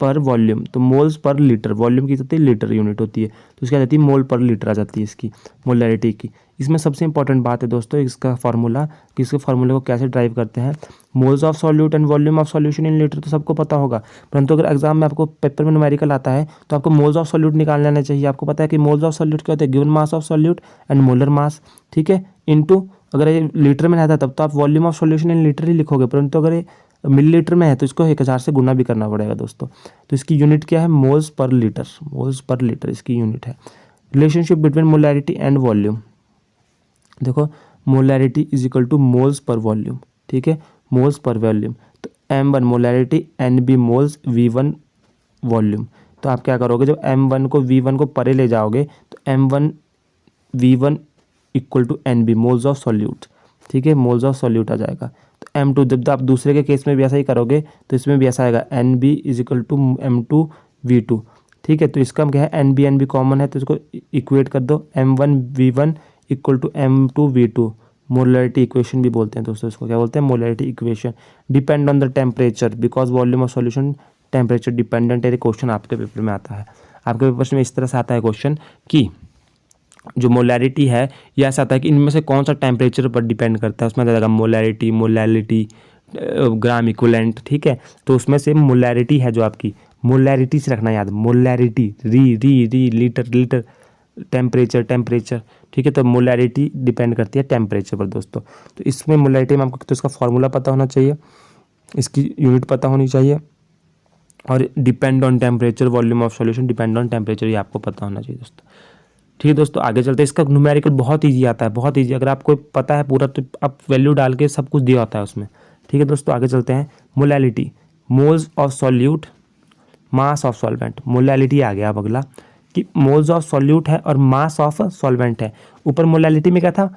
Speaker 1: पर वॉल्यूम। तो मोल्स पर लीटर, वॉल्यूम की होती है लीटर यूनिट होती है, तो इसकी आ जाती है मोल पर लीटर आ जाती है इसकी मोलैरिटी की। इसमें सबसे इंपॉर्टेंट बात है दोस्तों इसका फार्मूला, कि इसके फार्मूले को कैसे ड्राइव करते हैं। Moles of solute and volume of solution in litre तो सबको पता होगा, परंतु अगर एग्जाम में आपको पेपर में न्यूमेरिकल आता है तो आपको मोल्स ऑफ सॉल्यूट निकाल लेना चाहिए। आपको पता है कि मोल्स ऑफ सॉल्यूट क्या होते हैं, given mass of solute and molar mass, ठीक है, इनटू, अगर ये लीटर में रहता तब तो आप volume of solution in litre ही लिखोगे, परंतु अगर ये मिलीलीटर में है तो इसको 1000 से गुना भी करना पड़ेगा दोस्तों। तो इसकी यूनिट क्या है, moles per litre, moles per litre इसकी यूनिट है। Relationship between molarity and volume, देखो molarity is equal to moles per volume, ठीक है, मोल्स पर वॉल्यूम। तो M1 molarity, NB moles, V1 volume. तो आप क्या करोगे, जब M1 को V1 को परे ले जाओगे तो M1 V1 equal to NB moles of solute, ठीक है, मोल्स ऑफ सॉल्यूट आ जाएगा। तो M2, जब आप दूसरे के केस में भी ऐसा ही करोगे तो इसमें भी ऐसा आएगा, NB is equal to M2 V2, ठीक है। तो इसका क्या है, NB कॉमन है तो इसको इक्वेट कर दो, M1 V1 equal to M2 V2, molarity equation भी बोलते हैं दोस्तों इसको, क्या बोलते हैं, molarity equation. Depend on the temperature because volume of solution temperature dependent है। क्वेश्चन आपके पेपर में आता है, आपके पेपर में इस तरह से आता है क्वेश्चन कि जो मोलैरिटी है ये ऐसा आता है कि इनमें से कौन सा टेम्परेचर पर डिपेंड करता है, उसमें आ जाएगा मोलैरिटी, मोलैलिटी, ग्राम इक्विवेलेंट, ठीक है। तो उसमें से मोलैरिटी है जो आपकी, मोलैरिटी से रखना याद, मोलैरिटी, री लीटर लीटर, टेम्परेचर टेम्परेचर, ठीक है। तो मोलैरिटी डिपेंड करती है टेम्परेचर पर दोस्तों। तो इसमें मोलैरिटी में आपको तो इसका फॉर्मूला पता होना चाहिए, इसकी यूनिट पता होनी चाहिए, और depend on temperature, volume of solution depend on temperature, ये आपको पता होना चाहिए दोस्तों। ठीक है दोस्तों, आगे चलते हैं। इसका न्यूमेरिकल बहुत ईजी आता है, बहुत ईजी, अगर आपको पता है पूरा तो आप वैल्यू डाल के सब कुछ दिया होता है उसमें। ठीक है दोस्तों, आगे चलते हैं। Molality, moles of solute, mass of solvent. Molality आ गया अब अगला, कि मोल्स ऑफ सॉल्यूट है और मास ऑफ सॉल्वेंट है। ऊपर मोलैलिटी में क्या था,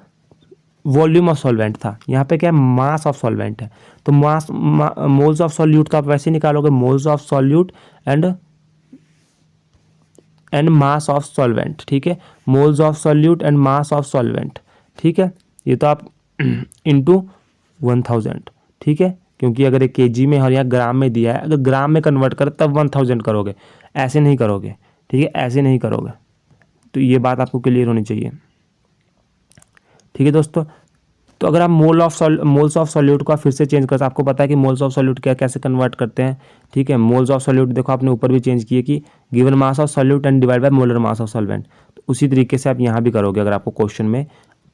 Speaker 1: वॉल्यूम ऑफ सॉल्वेंट था, यहाँ पे क्या है, मास ऑफ सॉल्वेंट है। तो मोल्स ऑफ सॉल्यूट तो आप वैसे ही निकालोगे, moles of solute and mass of solvent, ठीक है, moles of solute and mass of solvent, ठीक है। ये तो आप इंटू 1000, ठीक है, क्योंकि अगर एक केजी में और या ग्राम में दिया है, अगर ग्राम में कन्वर्ट कर तब 1000 करोगे, ऐसे नहीं करोगे, ठीक है, ऐसे नहीं करोगे। तो ये बात आपको क्लियर होनी चाहिए, ठीक है दोस्तों। तो अगर आप मोल्स ऑफ सॉल्यूट को आप फिर से चेंज करते, आपको पता है कि मोल्स ऑफ सॉल्यूट क्या कैसे कन्वर्ट करते हैं, ठीक है। मोल्स ऑफ सॉल्यूट देखो आपने ऊपर भी चेंज किए कि given mass of solute and divide by molar mass of solvent. तो उसी तरीके से आप यहाँ भी करोगे अगर आपको क्वेश्चन में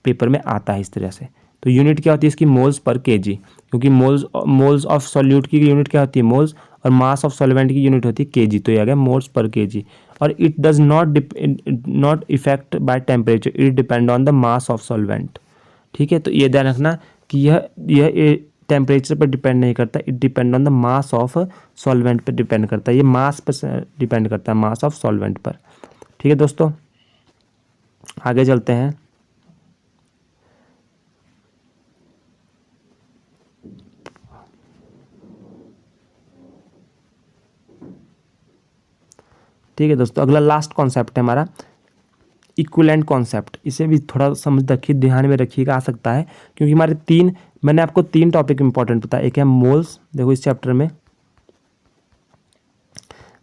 Speaker 1: पेपर में आता है इस तरह से। तो यूनिट क्या होती है इसकी, मोल्स पर केजी, क्योंकि मोल्स ऑफ सॉल्यूट की यूनिट क्या होती है, मोल्स, और मास ऑफ सॉल्वेंट की यूनिट होती है केजी। तो ये आ गया मोल्स पर केजी। और it does not effect by temperature, it depend on the mass of solvent, ठीक है। तो ये ध्यान रखना कि यह टेम्परेचर पर डिपेंड नहीं करता, it depend on the mass of solvent पर डिपेंड करता है, ये मास पर डिपेंड करता है, मास ऑफ सॉल्वेंट पर, ठीक है दोस्तों। आगे चलते हैं। ठीक है दोस्तों, अगला लास्ट कॉन्सेप्ट है हमारा इक्विवेलेंट कॉन्सेप्ट। इसे भी थोड़ा समझ रखिए, ध्यान में रखिएगा, आ सकता है क्योंकि हमारे मैंने आपको 3 टॉपिक इंपॉर्टेंट बताया। एक है मोल्स, देखो इस चैप्टर में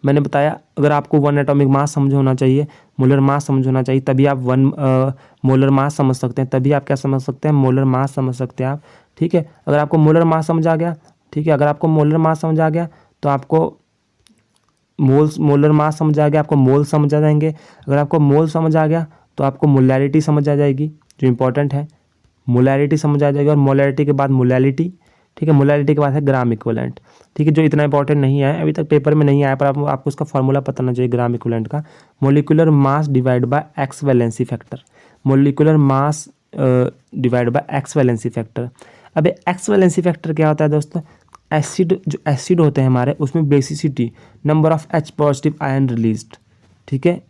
Speaker 1: मैंने बताया अगर आपको 1 एटॉमिक मास समझ होना चाहिए, मोलर मास समझ होना चाहिए, तभी आप 1 मोलर मास समझ सकते हैं, तभी आप क्या समझ सकते हैं, मोलर मास समझ सकते हैं आप, ठीक है। अगर आपको मोलर मास समझ आ गया, ठीक है, अगर आपको मोलर मास समझ आ गया तो आपको मोलर मास समझ आ गया, आपको मोल समझ आ जाएंगे। अगर आपको मोल समझ आ गया तो आपको मोलैरिटी समझ आ जाएगी, जो इंपॉर्टेंट है, मोलैरिटी समझ आ जाएगी, और मोलैरिटी के बाद मोलैलिटी, ठीक है। मोलैलिटी के बाद है ग्राम इक्विवेलेंट, ठीक है, जो इतना इंपॉर्टेंट नहीं है, अभी तक पेपर में नहीं आया, पर आपको उसका फॉर्मूला पता होना चाहिए ग्राम इक्विवेलेंट का। Molecular mass divide bye x valency factor, molecular mass divide bye x valency factor. अब एक्स वैलेंसी फैक्टर क्या होता है दोस्तों? एसिड, जो एसिड होते हैं हमारे, उसमें basicity, number of H positive ion released, ठीक है,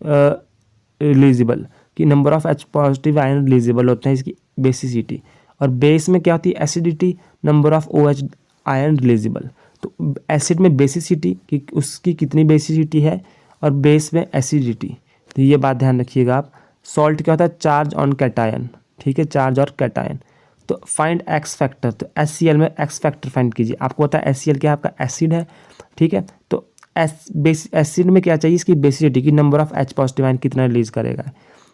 Speaker 1: रिलीजेबल, कि number of H positive ion releasable होते हैं, इसकी बेसिसिटी। और बेस में क्या होती है? Acidity, number of O H ion releasable. तो एसिड में बेसिसिटी कि उसकी कितनी बेसिसिटी है, और बेस में एसिडिटी, तो ये बात ध्यान रखिएगा आप। सॉल्ट क्या होता है? चार्ज ऑन कैटायन, ठीक है, चार्ज और कैटायन। तो फाइंड एक्स फैक्टर, तो HCl में एक्स फैक्टर फाइंड कीजिए। आपको पता है HCl क्या है? आपका एसिड है, ठीक है। तो एसिड में क्या चाहिए? इसकी बेसिसिटी, की number of H positive ion कितना रिलीज करेगा,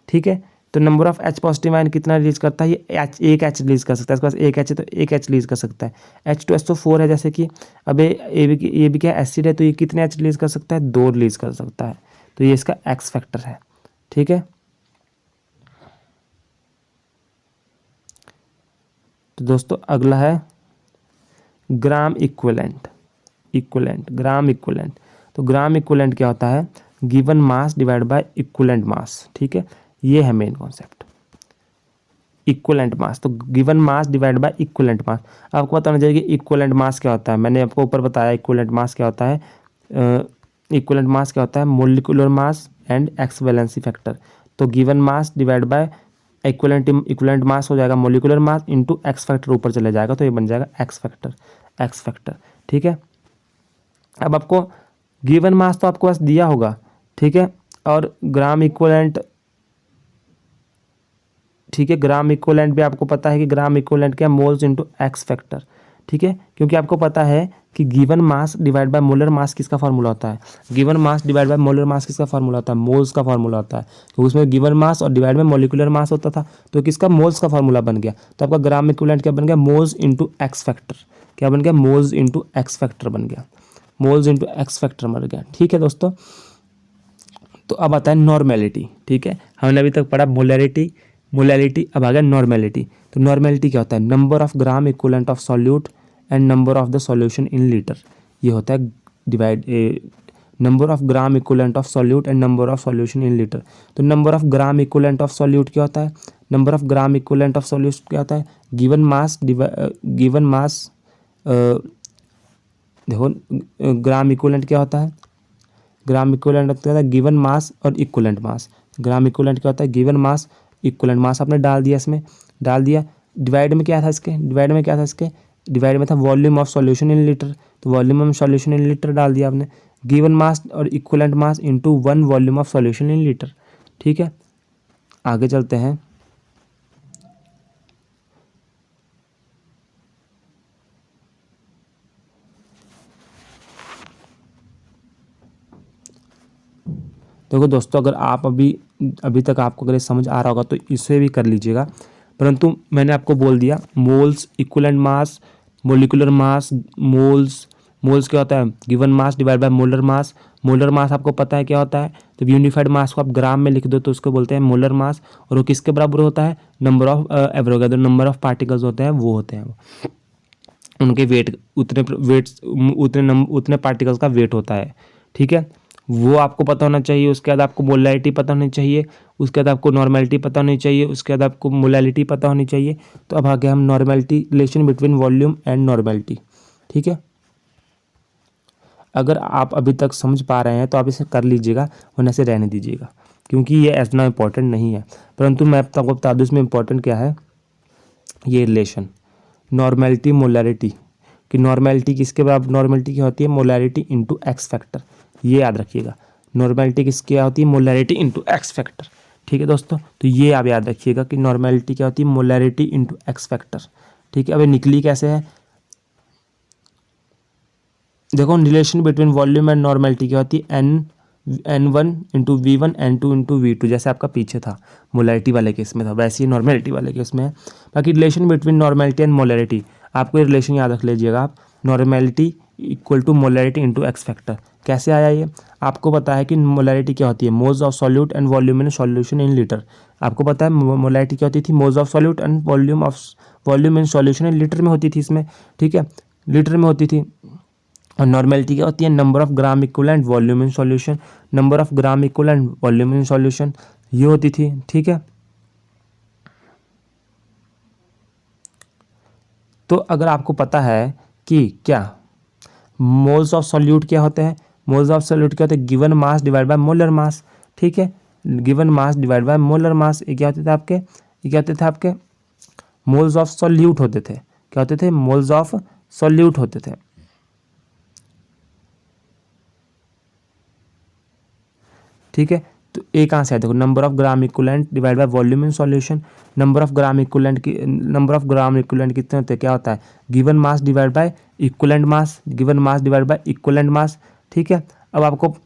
Speaker 1: ठीक है। तो number of H positive ion कितना रिलीज करता है? ये एक एच रिलीज कर सकता है, इसके पास एक एच है तो एक एच रिलीज कर सकता है। H2SO4 है, जैसे कि अब ये भी क्या एसिड है, तो ये कितने एच रिलीज कर सकता है? 2 रिलीज कर सकता है। तो ये इसका एक्स फैक्टर है, ठीक है। तो दोस्तों अगला है ग्राम इक्विवेलेंट, ग्राम इक्विवेलेंट। तो ग्राम इक्विवेलेंट क्या होता है? Given mass divide by equivalent मास, ठीक है, ये है मेन कॉन्सेप्ट, इक्विवेलेंट मास। तो given mass divide by equivalent मास। आपको पता होना चाहिए कि इक्विवेलेंट मास क्या होता है, मैंने आपको ऊपर बताया इक्विवेलेंट मास क्या होता है। इक्विवेलेंट मास क्या होता है? Molecular mass and x valency factor. तो given mass divide by equivalent mass हो जाएगा molecular mass into x factor, ऊपर चले जाएगा तो ये बन जाएगा एक्स फैक्टर, ठीक है। अब आपको गिवन मास तो आपको पास दिया होगा, ठीक है, और ग्राम इक्विवेलेंट, ठीक है, ग्राम इक्विवेलेंट भी आपको पता है कि ग्राम इक्विवेलेंट क्या है? मोल्स इंटू एक्स फैक्टर, ठीक है, क्योंकि आपको पता है कि given mass divide by molar मास किसका फार्मूला होता है? Given mass divide by molar मास किसका फार्मूला होता है? मोल्स का फार्मूला होता है। तो उसमें गिवन मास और डिवाइड बाय मोलिकुलर मास होता था, तो किसका? मोल्स का फार्मूला बन गया। तो आपका ग्राम इक्विवेलेंट क्या बन गया? मोल्स इंटू एक्स फैक्टर, क्या बन गया? मोल्स इंटू एक्स फैक्टर बन गया, मोल्स इंटू एक्स फैक्टर बन गया, ठीक है दोस्तों। तो अब आता है नॉर्मेलिटी, ठीक है, हमने अभी तक पढ़ा मोलैलिटी, अब आ गया नॉर्मेलिटी। तो नॉर्मेलिटी क्या होता है? Number of gram equivalent of solute and number of the solution in litre, ये होता है number of gram equivalent of solute and number of solution in litre. तो number of gram equivalent of solute क्या होता है? Number of gram equivalent of solute क्या होता है? गिवन मास, देखो ग्राम इक्विवेलेंट क्या होता है? ग्राम इक्विवेलेंट क्या होता है? गिवन मास और इक्विवेलेंट मास। ग्राम इक्विवेलेंट क्या होता है? गिवन मास, इक्विवेलेंट मास आपने डाल दिया, इसमें डाल दिया। डिवाइड में क्या था इसके? डिवाइड में था volume of solution in litre, तो volume of solution in litre डाल दिया आपने। गिवन मास और equivalent mass into 1 volume of solution in litre, ठीक है। आगे चलते हैं। देखो दोस्तों, अगर आप अभी तक आपको अगर ये समझ आ रहा होगा तो इसे भी कर लीजिएगा, परंतु मैंने आपको बोल दिया moles, equivalent mass, molecular mass, moles क्या होता है? Given mass divide by molar mass. Molar mass आपको पता है क्या होता है? तो यूनिफाइड मास को आप ग्राम में लिख दो तो उसको बोलते हैं मोलर मास, और वो किसके बराबर होता है? Number of Avogadro, number of particles होते हैं वो होते हैं, उनके वेट, उतने पार्टिकल्स का वेट होता है, ठीक है, वो आपको पता होना चाहिए। उसके बाद आपको मोलैलिटी पता होनी चाहिए, उसके बाद आपको नॉर्मेलिटी पता होनी चाहिए, उसके बाद आपको मोलैलिटी पता होनी चाहिए। तो अब आगे हम normality, relation between volume and normality, ठीक है। अगर आप अभी तक समझ पा रहे हैं तो आप इसे कर लीजिएगा, वरना इसे रहने दीजिएगा, क्योंकि ये इतना इंपॉर्टेंट नहीं है। परंतु मैं आपको बता दूँ इसमें इंपॉर्टेंट क्या है, ये रिलेशन नॉर्मेलिटी मोलैलिटी, कि नॉर्मेलिटी किसके बराबर? नॉर्मेलिटी क्या होती है? मोलैलिटी इंटू एक्स फैक्टर, ये याद रखिएगा। नॉर्मेलिटी किसकी क्या होती है? मोलैलिटी इंटू एक्स फैक्टर, ठीक है दोस्तों। तो ये आप याद रखिएगा कि नॉर्मेलिटी क्या होती है? मोलैलिटी इंटू एक्स फैक्टर, ठीक है। अब ये निकली कैसे है? देखो relation between volume and normality क्या होती है? N1 into V1 N2 into V2, जैसे आपका पीछे था मोलैलिटी वाले केस में था, वैसे ही नॉर्मेलिटी वाले केस में है। बाकी relation between normality and molality, आपको ये रिलेशन याद रख लीजिएगा आप, normality equal to molality into x factor. कैसे आया ये? आपको पता है कि मोलैलिटी क्या होती है? Moles of solute and volume in solution in litre. आपको पता है मोलैलिटी क्या होती थी? Moles of solute and volume in solution in litre में होती थी इसमें, ठीक है। लीटर में होती थी। और नॉर्मेलिटी क्या होती है, number of gram equivalent volume in solution, number of gram equivalent volume in solution ये होती थी। ठीक है, तो अगर आपको पता है कि क्या मोल्स ऑफ सॉल्यूट क्या होते हैं, मोल्स ऑफ सॉल्यूट क्या होते हैं, given mass divide by molar मास। ठीक है, given mass divide by molar मास, ये क्या होते थे आपके, ये क्या होते थे आपके मोल्स ऑफ सॉल्यूट होते थे। क्या होते थे, मोल्स ऑफ सॉल्यूट होते थे। ठीक है, तो एक कहाँ से है, देखो number of gram equivalent divide by volume in solution. Number of gram equivalent की, नंबर ऑफ ग्राम इक्विवेलेंट कितने होते हैं, क्या होता है, given mass divide by equivalent mass, given mass divide by equivalent मास। ठीक है, अब आपको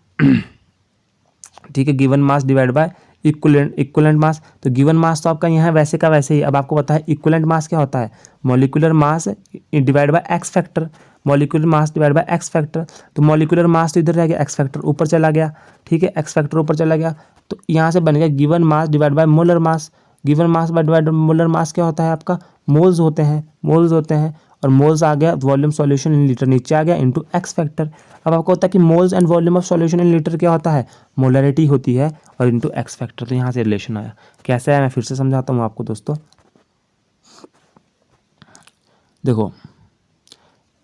Speaker 1: ठीक है, given mass divide by equivalent मास, तो गिवन मास तो आपका यहाँ वैसे का वैसे ही। अब आपको पता है इक्विवेलेंट मास क्या होता है, molecular mass divide bye x factor, molecular mass divide bye x factor. तो मॉलिक्यूलर मास तो इधर रह गया, एक्स फैक्टर ऊपर चला गया। ठीक है, एक्स फैक्टर ऊपर चला गया, तो यहाँ से बन गया given mass divide by molar mass. Given mass divide molar mass क्या होता है आपका, मोल्स होते हैं, मोल्स होते हैं। और मोल्स आ गया वॉल्यूम सॉल्यूशन इन लीटर, नीचे आ गया इनटू एक्स फैक्टर। अब आपको होता है कि moles and volume of solution in litre क्या होता है, मोलरिटी होती है, और इनटू एक्स फैक्टर। तो यहाँ से रिलेशन आया। कैसे है, मैं फिर से समझाता हूँ आपको दोस्तों। देखो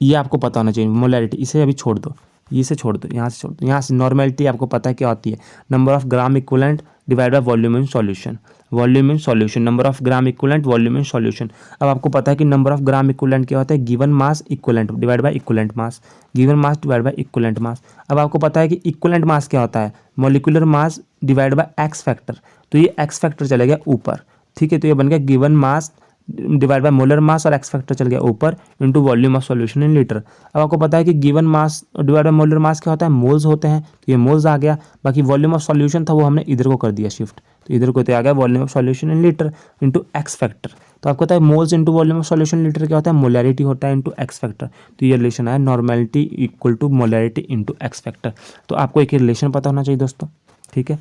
Speaker 1: ये आपको पता होना चाहिए, मोलरिटी, इसे अभी छोड़ दो, इसे छोड़ दो, यहाँ से छोड़ दो। यहाँ से नॉर्मेलिटी आपको पता है क्या होती है, number of gram equivalent divide by volume in solution, volume in solution, number of gram equivalent volume in solution. अब आपको पता है कि नंबर ऑफ ग्राम इक्विवेलेंट क्या होता है, given mass equivalent divide by equivalent mass, given mass divide by equivalent मास। अब आपको पता है कि इक्विवेलेंट मास क्या होता है, molecular mass divide bye x factor. तो ये एक्स फैक्टर चले गया ऊपर। ठीक है, तो ये बन गया given mass divide by molar mass, और एक्स फैक्टर चल गया ऊपर into volume of solution in litre. अब आपको पता है कि given mass divide by molar मास क्या होता है, मोल्स होते हैं, तो ये मोल्स आ गया। बाकी वॉल्यूम ऑफ सॉल्यूशन था वो हमने इधर को कर दिया शिफ्ट, तो इधर को तो आ गया volume of solution in litre into x factor. तो आपको पता है moles into volume of solution litre क्या होता है, मोलैरिटी होता है इंटू एक्स फैक्टर। तो ये रिलेशन है normality equal to molarity into x factor. तो आपको एक रिलेशन पता होना चाहिए दोस्तों। ठीक है,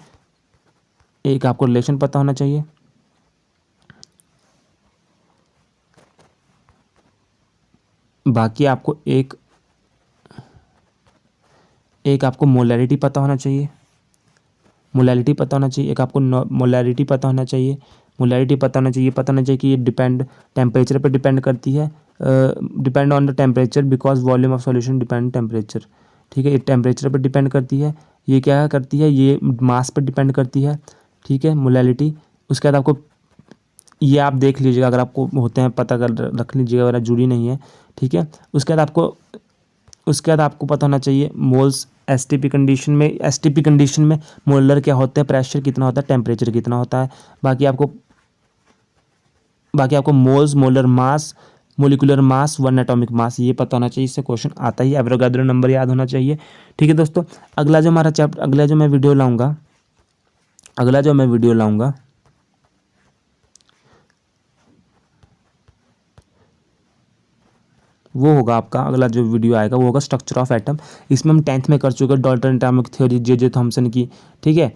Speaker 1: एक आपको रिलेशन पता होना चाहिए। बाकी आपको एक आपको मोलैरिटी पता होना चाहिए, मोलैरिटी पता होना चाहिए, एक आपको मोलैरिटी पता होना चाहिए, मोलैरिटी पता होना चाहिए, पता होना चाहिए कि ये डिपेंड टेम्परेचर पे डिपेंड करती है, depend on the temperature because volume of solution depend temperature. ठीक है, ये टेम्परेचर पर डिपेंड करती है, ये क्या करती है, ये मास पर डिपेंड करती है। ठीक है, मोलैरिटी। उसके बाद आपको ये आप देख लीजिएगा, अगर आपको होते हैं पता कर रख लीजिएगा, अगर जुड़ी नहीं है। ठीक है, उसके बाद आपको पता होना चाहिए मोल्स एसटीपी कंडीशन में, एसटीपी कंडीशन में मोलर क्या होते हैं, प्रेशर कितना होता है, टेम्परेचर कितना होता है। बाकी आपको moles, molar mass, molecular mass, one atomic mass, ये पता होना चाहिए। इससे क्वेश्चन आता ही, एवोगाड्रो नंबर याद होना चाहिए। ठीक है दोस्तों, अगला जो हमारा चैप्टर, अगला जो मैं वीडियो लाऊंगा वो होगा आपका, अगला जो वीडियो आएगा वो होगा स्ट्रक्चर ऑफ एटम। इसमें हम 10th में कर चुके हैं Dalton atomic theory, J Thomson की। ठीक है,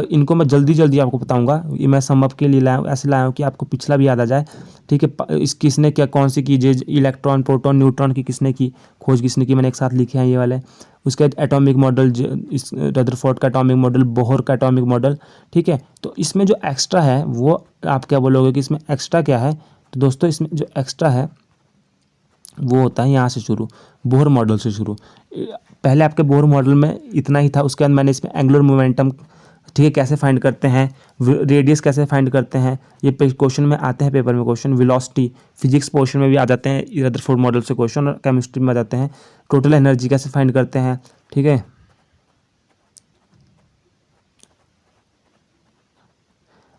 Speaker 1: इनको मैं जल्दी आपको बताऊंगा। ये मैं समअप के लिए लाया, ऐसे लाया हूँ कि आपको पिछला भी याद आ जाए। ठीक है, इस किसने क्या, कौन सी की, जे इलेक्ट्रॉन, प्रोटॉन, न्यूट्रॉन की किसने की खोज, किसने की, मैंने एक साथ लिखे हैं ये वाले। उसके बाद एटॉमिक मॉडल, इस रदरफोर्ड का एटॉमिक मॉडल, बोहर का एटॉमिक मॉडल। ठीक है, तो इसमें जो एक्स्ट्रा है वो आप क्या बोलोगे कि इसमें एक्स्ट्रा क्या है, तो दोस्तों इसमें जो एक्स्ट्रा है वो होता है यहाँ से शुरू, बोहर मॉडल से शुरू। पहले आपके बोहर मॉडल में इतना ही था, उसके बाद मैंने इसमें एंगुलर मोमेंटम, ठीक है, कैसे फाइंड करते हैं, रेडियस कैसे फाइंड करते हैं, ये क्वेश्चन में आते हैं पेपर में क्वेश्चन। वेलोसिटी फिजिक्स पोर्शन में भी आ जाते हैं रदरफोर्ड मॉडल से क्वेश्चन, और केमिस्ट्री में आ जाते हैं। टोटल एनर्जी कैसे फाइंड करते हैं। ठीक है,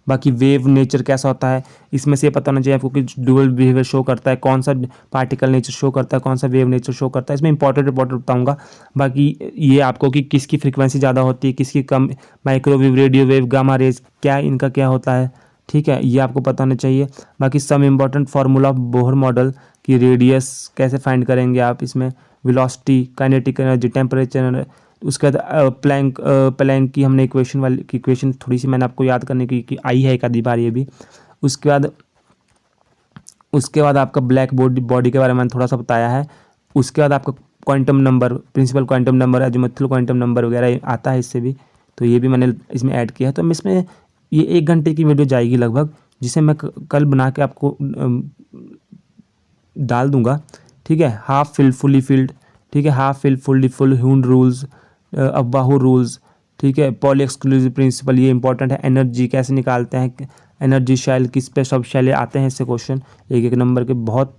Speaker 1: बाकी वेव नेचर कैसा होता है, इसमें से ये पता होना चाहिए आपको कि डुअल बिहेवियर शो करता है, कौन सा पार्टिकल नेचर शो करता है, कौन सा वेव नेचर शो करता है। इसमें इंपॉर्टेंट बताऊंगा। बाकी ये आपको कि किसकी फ्रीक्वेंसी ज़्यादा होती है, किसकी कम, microwave, radio wave, gamma rays, क्या इनका क्या होता है। ठीक है, ये आपको पता होना चाहिए। बाकी some important formula of Bohr model की रेडियस कैसे फाइंड करेंगे आप, इसमें वेलोसिटी, काइनेटिक एनर्जी, टेम्परेचर। उसके बाद प्लैंक की हमने इक्वेशन थोड़ी सी मैंने आपको याद करने की आई है एक आधी बार ये भी। उसके बाद आपका ब्लैक बॉडी के बारे में मैंने थोड़ा सा बताया है। उसके बाद आपका quantum number, principal quantum number, azimuthal quantum number वगैरह आता है इससे भी, तो ये भी मैंने इसमें ऐड किया है। तो इसमें ये 1 घंटे की वीडियो जाएगी लगभग, जिसे मैं कल बना के आपको डाल दूंगा, ठीक है। हाफ फिल्ड फुली फिल्ड, ठीक है, हाफ फिल्ड फुल्ली फुल, ह्यून रूल्स, अब्बाहू रूल्स, ठीक है, पॉली एक्सक्लूसिव प्रिंसिपल, ये इंपॉर्टेंट है। एनर्जी कैसे निकालते हैं, एनर्जी शेल किस पे, सब शेल आते हैं इससे क्वेश्चन, एक नंबर के बहुत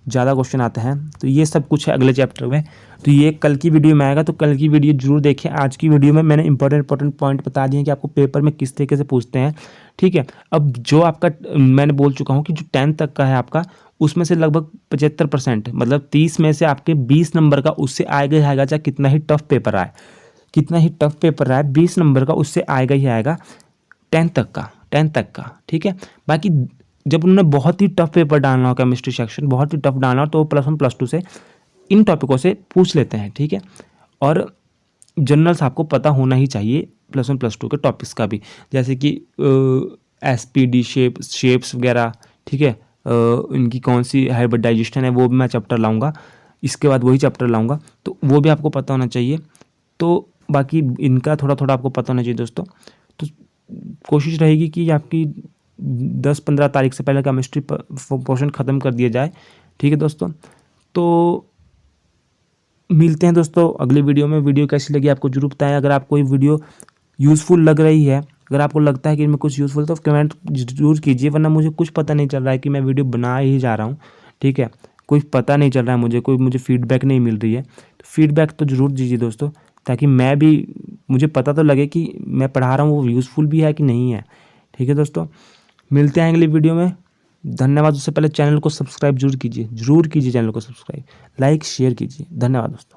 Speaker 1: ज़्यादा क्वेश्चन आते हैं। तो ये सब कुछ है अगले चैप्टर में, तो ये कल की वीडियो में आएगा, तो कल की वीडियो जरूर देखें। आज की वीडियो में मैंने इंपॉर्टेंट पॉइंट बता दिए हैं कि आपको पेपर में किस तरीके से पूछते हैं, ठीक है। अब जो आपका मैंने बोल चुका हूँ कि जो 10th तक का है आपका, उसमें से लगभग 75%, मतलब 30 में से आपके 20 नंबर का उससे आएगा ही आएगा, चाहे कितना ही टफ पेपर आए, कितना ही टफ पेपर आए, 20 नंबर का उससे आएगा ही आएगा 10th तक का, ठीक है। बाकी जब उन्होंने बहुत ही टफ पेपर डालना हो, केमिस्ट्री सेक्शन बहुत ही टफ डालना हो, तो +1 +2 से इन टॉपिकों से पूछ लेते हैं, ठीक है। और जनरल्स आपको पता होना ही चाहिए +1 +2 के टॉपिक्स का भी, जैसे कि SPD शेप्स वगैरह, ठीक है। इनकी कौन सी हाइब्रिडाइजेशन है वो भी मैं चैप्टर लाऊंगा, इसके बाद वही चैप्टर लाऊंगा, तो वो भी आपको पता होना चाहिए। तो बाकी इनका थोड़ा थोड़ा आपको पता होना चाहिए दोस्तों। तो कोशिश रहेगी कि आपकी 10-15 तारीख से पहले केमिस्ट्री पोर्शन ख़त्म कर दिया जाए, ठीक है दोस्तों। तो मिलते हैं दोस्तों अगली वीडियो में। वीडियो कैसी लगी आपको जरूर बताएं। अगर आपको ये वीडियो यूज़फुल लग रही है, अगर आपको लगता है कि इनमें कुछ यूज़फुल, तो कमेंट जरूर कीजिए, वरना मुझे कुछ पता नहीं चल रहा है कि मैं वीडियो बना ही जा रहा हूँ, ठीक है। कुछ पता नहीं चल रहा है मुझे, कोई मुझे फीडबैक नहीं मिल रही है, तो फीडबैक तो ज़रूर दीजिए दोस्तों, ताकि मैं भी, मुझे पता तो लगे कि मैं पढ़ा रहा हूँ वो यूज़फुल भी है कि नहीं है, ठीक है दोस्तों। मिलते हैं अगली वीडियो में, धन्यवाद। उससे पहले चैनल को सब्सक्राइब जरूर कीजिए चैनल को सब्सक्राइब, लाइक शेयर कीजिए। धन्यवाद दोस्तों।